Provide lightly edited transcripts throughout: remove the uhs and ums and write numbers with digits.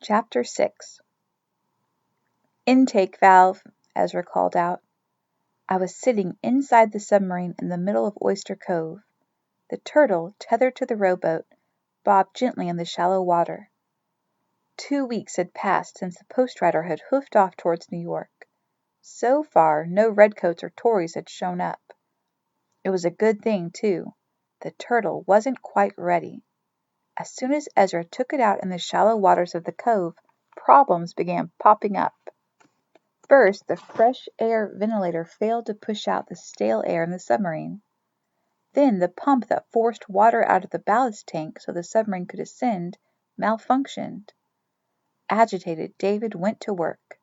Chapter 6. Intake valve, Ezra called out. I was sitting inside the submarine in the middle of Oyster Cove. The turtle, tethered to the rowboat, bobbed gently in the shallow water. 2 weeks had passed since the post-rider had hoofed off towards New York. So far, no redcoats or Tories had shown up. It was a good thing, too. The turtle wasn't quite ready. As soon as Ezra took it out in the shallow waters of the cove, problems began popping up. First, the fresh air ventilator failed to push out the stale air in the submarine. Then the pump that forced water out of the ballast tank so the submarine could ascend malfunctioned. Agitated, David went to work.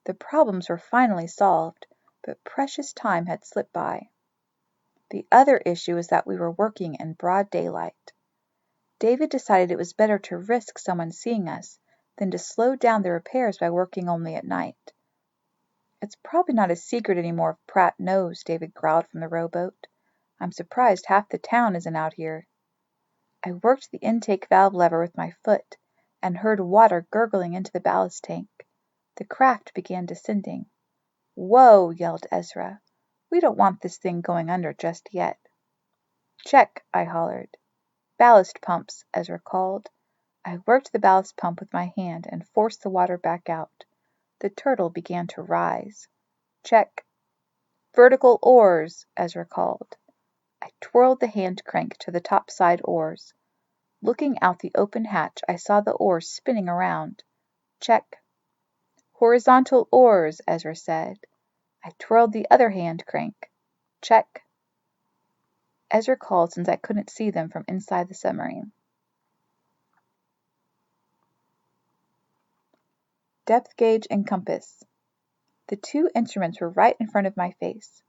The problems were finally solved, but precious time had slipped by. The other issue was that we were working in broad daylight. David decided it was better to risk someone seeing us than to slow down the repairs by working only at night. It's probably not a secret anymore if Pratt knows, David growled from the rowboat. I'm surprised half the town isn't out here. I worked the intake valve lever with my foot and heard water gurgling into the ballast tank. The craft began descending. Whoa, yelled Ezra. We don't want this thing going under just yet. Check, I hollered. Ballast pumps, Ezra called. I worked the ballast pump with my hand and forced the water back out. The turtle began to rise. Check. Vertical oars, Ezra called. I twirled the hand crank to the topside oars. Looking out the open hatch, I saw the oars spinning around. Check. Horizontal oars, Ezra said. I twirled the other hand crank. Check. Ezra called since I couldn't see them from inside the submarine. Depth gauge and compass. The two instruments were right in front of my face.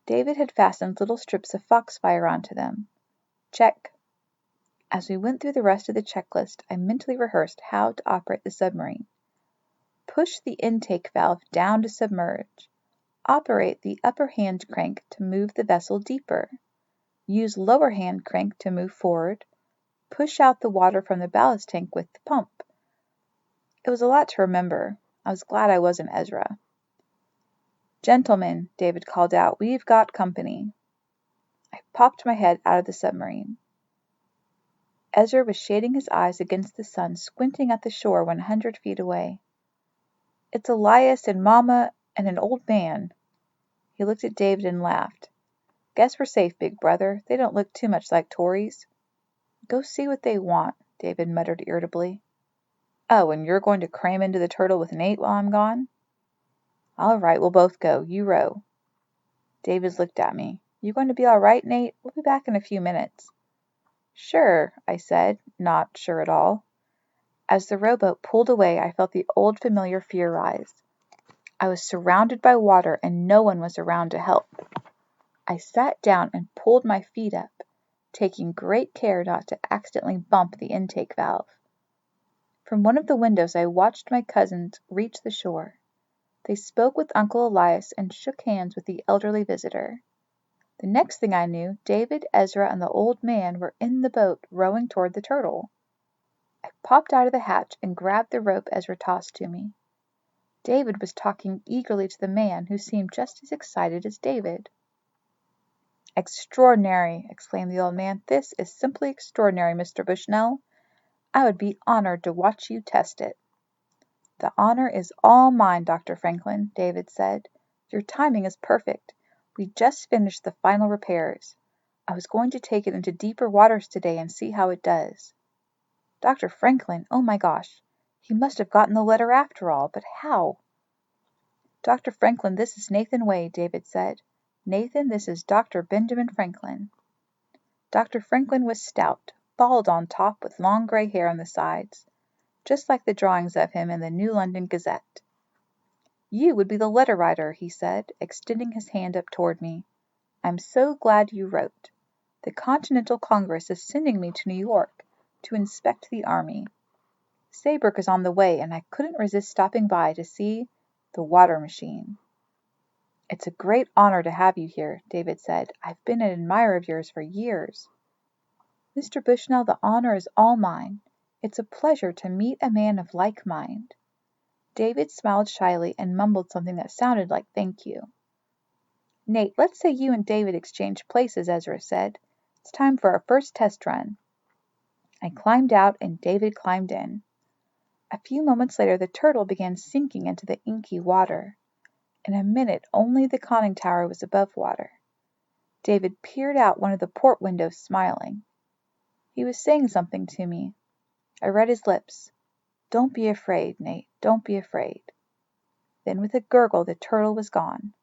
David had fastened little strips of foxfire onto them. Check. As we went through the rest of the checklist, I mentally rehearsed how to operate the submarine. Push the intake valve down to submerge. Operate the upper hand crank to move the vessel deeper. Use lower hand crank to move forward. Push out the water from the ballast tank with the pump. It was a lot to remember. I was glad I wasn't Ezra. Gentlemen, David called out, we've got company. I popped my head out of the submarine. Ezra was shading his eyes against the sun, squinting at the shore 100 feet away. It's Elias and Mama and an old man. He looked at David and laughed. Guess we're safe, big brother. They don't look too much like Tories. Go see what they want, David muttered irritably. Oh, and you're going to cram into the turtle with Nate while I'm gone? All right, we'll both go. You row. David looked at me. You going to be all right, Nate? We'll be back in a few minutes. Sure, I said, not sure at all. As the rowboat pulled away, I felt the old familiar fear rise. I was surrounded by water and no one was around to help. I sat down and pulled my feet up, taking great care not to accidentally bump the intake valve. From one of the windows I watched my cousins reach the shore. They spoke with Uncle Elias and shook hands with the elderly visitor. The next thing I knew, David, Ezra, and the old man were in the boat rowing toward the turtle. I popped out of the hatch and grabbed the rope Ezra tossed to me. David was talking eagerly to the man, who seemed just as excited as David. Extraordinary, exclaimed the old man. This is simply extraordinary, Mr. Bushnell. I would be honored to watch you test it. The honor is all mine, Dr. Franklin, David said. Your timing is perfect. We just finished the final repairs. I was going to take it into deeper waters today and see how it does. Dr. Franklin, oh my gosh. He must have gotten the letter after all, but how? Dr. Franklin, this is Nathan Wade, David said. Nathan, this is Dr. Benjamin Franklin. Dr. Franklin was stout, bald on top with long gray hair on the sides, just like the drawings of him in the New London Gazette. You would be the letter writer, he said, extending his hand up toward me. I'm so glad you wrote. The Continental Congress is sending me to New York to inspect the army. Saybrook is on the way, and I couldn't resist stopping by to see the water machine. It's a great honor to have you here, David said. I've been an admirer of yours for years. Mr. Bushnell, the honor is all mine. It's a pleasure to meet a man of like mind." David smiled shyly and mumbled something that sounded like thank you. "Nate, let's say you and David exchange places," Ezra said. "It's time for our first test run." I climbed out and David climbed in. A few moments later the turtle began sinking into the inky water. In a minute only the conning tower was above water. David peered out one of the port windows, smiling. He was saying something to me. I read his lips. "Don't be afraid, Nate, don't be afraid." Then with a gurgle the turtle was gone.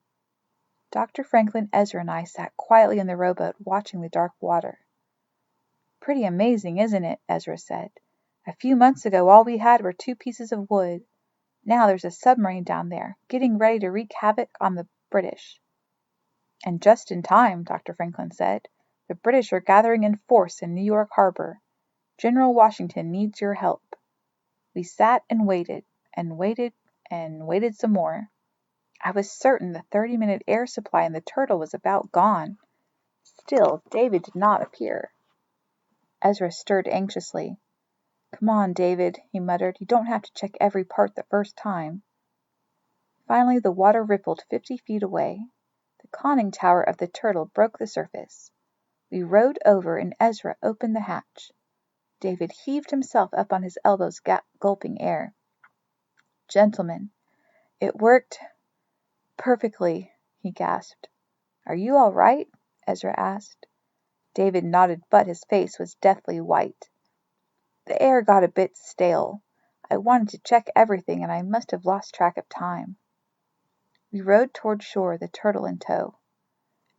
Dr. Franklin, Ezra, and I sat quietly in the rowboat watching the dark water. "Pretty amazing, isn't it?" Ezra said. "A few months ago all we had were 2 pieces of wood. Now there's a submarine down there, getting ready to wreak havoc on the British." "And just in time," Dr. Franklin said. "The British are gathering in force in New York Harbor. General Washington needs your help." We sat and waited, and waited, and waited some more. I was certain the 30-minute air supply in the turtle was about gone. Still David did not appear. Ezra stirred anxiously. "Come on, David," he muttered. "You don't have to check every part the first time." Finally the water rippled 50 feet away. The conning tower of the turtle broke the surface. We rowed over and Ezra opened the hatch. David heaved himself up on his elbows, gulping air. "Gentlemen, it worked perfectly," he gasped. "Are you all right?" Ezra asked. David nodded, but his face was deathly white. "The air got a bit stale. I wanted to check everything, and I must have lost track of time." We rowed toward shore, the turtle in tow.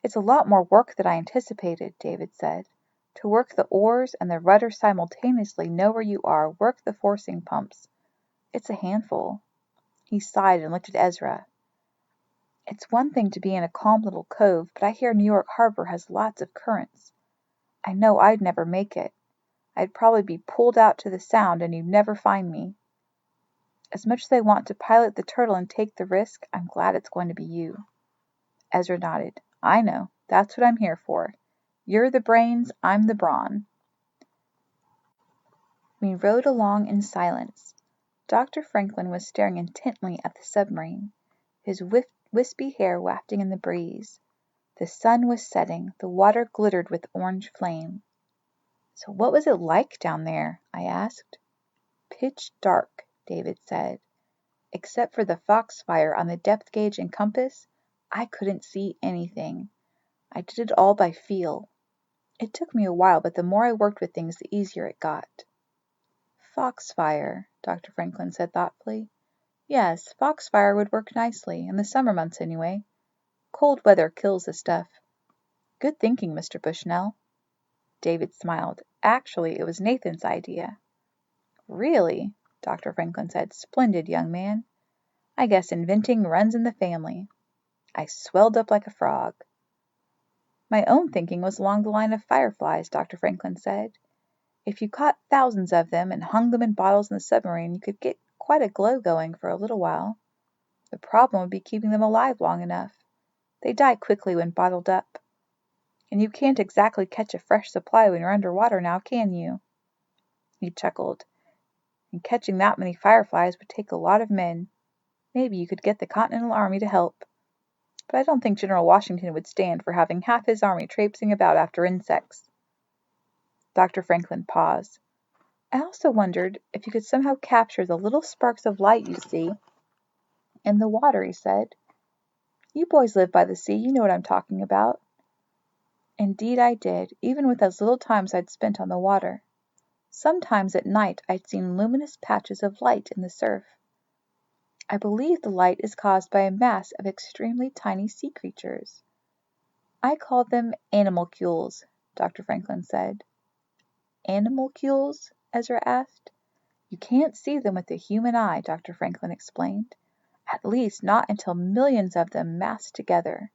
"It's a lot more work than I anticipated," David said. "To work the oars and the rudder simultaneously, know where you are, work the forcing pumps. It's a handful." He sighed and looked at Ezra. "It's one thing to be in a calm little cove, but I hear New York Harbor has lots of currents. I know I'd never make it. I'd probably be pulled out to the Sound, and you'd never find me. As much as I want to pilot the turtle and take the risk, I'm glad it's going to be you." Ezra nodded. "I know. That's what I'm here for. You're the brains, I'm the brawn." We rowed along in silence. Dr. Franklin was staring intently at the submarine, his wispy hair wafting in the breeze. The sun was setting. The water glittered with orange flame. "So what was it like down there?" I asked. "Pitch dark," David said. "Except for the foxfire on the depth gauge and compass, I couldn't see anything. I did it all by feel. It took me a while, but the more I worked with things, the easier it got." "Foxfire," Dr. Franklin said thoughtfully. "Yes, foxfire would work nicely, in the summer months anyway. Cold weather kills the stuff. Good thinking, Mr. Bushnell." David smiled. "Actually, it was Nathan's idea." "Really?" Dr. Franklin said. "Splendid, young man. I guess inventing runs in the family." I swelled up like a frog. "My own thinking was along the line of fireflies," Dr. Franklin said. "If you caught thousands of them and hung them in bottles in the submarine, you could get quite a glow going for a little while. The problem would be keeping them alive long enough. They die quickly when bottled up. And you can't exactly catch a fresh supply when you're under water now, can you?" He chuckled. "And catching that many fireflies would take a lot of men. Maybe you could get the Continental Army to help. But I don't think General Washington would stand for having half his army traipsing about after insects." Dr. Franklin paused. "I also wondered if you could somehow capture the little sparks of light you see in the water," he said. "You boys live by the sea, you know what I'm talking about." Indeed I did, even with those little times I'd spent on the water. Sometimes at night I'd seen luminous patches of light in the surf. I believe the light is caused by a mass of extremely tiny sea creatures. I call them animalcules," Dr. Franklin said. "Animalcules?" Ezra asked. "You can't see them with the human eye," Dr. Franklin explained. "At least not until millions of them massed together."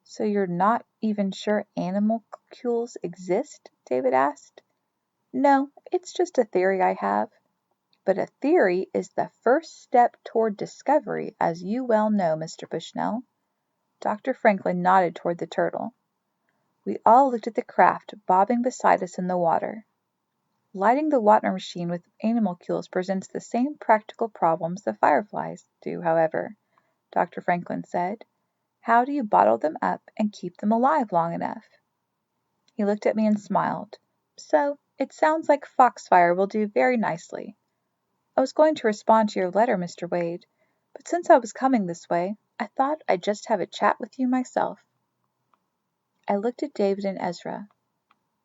"So you're not even sure animalcules exist?" David asked. "No, it's just a theory I have. But a theory is the first step toward discovery, as you well know, Mr. Bushnell." Dr. Franklin nodded toward the turtle. We all looked at the craft bobbing beside us in the water. Lighting the water machine with animalcules presents the same practical problems the fireflies do, however, Dr. Franklin said. How do you bottle them up and keep them alive long enough? He looked at me and smiled. So, it sounds like foxfire will do very nicely. I was going to respond to your letter, Mr. Wade, but since I was coming this way, I thought I'd just have a chat with you myself. I looked at David and Ezra.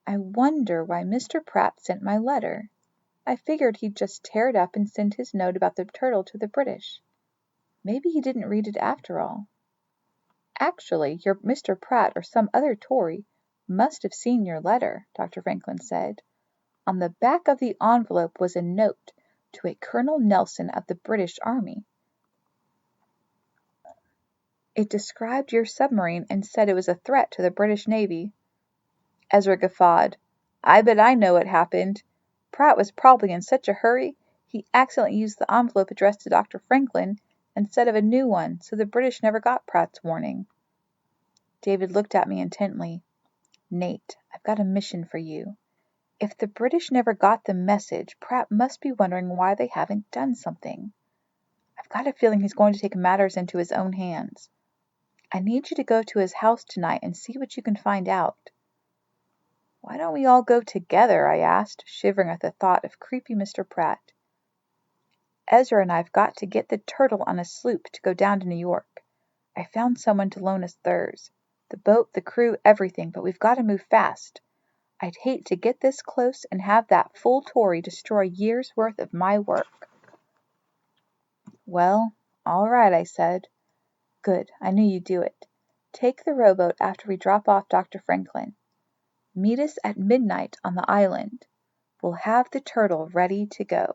I wonder why Mr. Pratt sent my letter. I figured he'd just tear it up and send his note about the turtle to the British. Maybe he didn't read it after all. Actually, your Mr. Pratt or some other Tory must have seen your letter, Dr. Franklin said. On the back of the envelope was a note to a Colonel Nelson of the British Army. It described your submarine and said it was a threat to the British Navy. Ezra guffawed. I bet I know what happened. Pratt was probably in such a hurry, he accidentally used the envelope addressed to Dr. Franklin instead of a new one, so the British never got Pratt's warning. David looked at me intently. Nate, I've got a mission for you. If the British never got the message, Pratt must be wondering why they haven't done something. I've got a feeling he's going to take matters into his own hands. I need you to go to his house tonight and see what you can find out. Why don't we all go together? I asked, shivering at the thought of creepy Mr. Pratt. Ezra and I've got to get the turtle on a sloop to go down to New York. I found someone to loan us theirs. The boat, the crew, everything, but we've got to move fast. I'd hate to get this close and have that fool Tory destroy years' worth of my work. Well, all right, I said. Good, I knew you'd do it. Take the rowboat after we drop off Dr. Franklin. Meet us at midnight on the island. We'll have the turtle ready to go.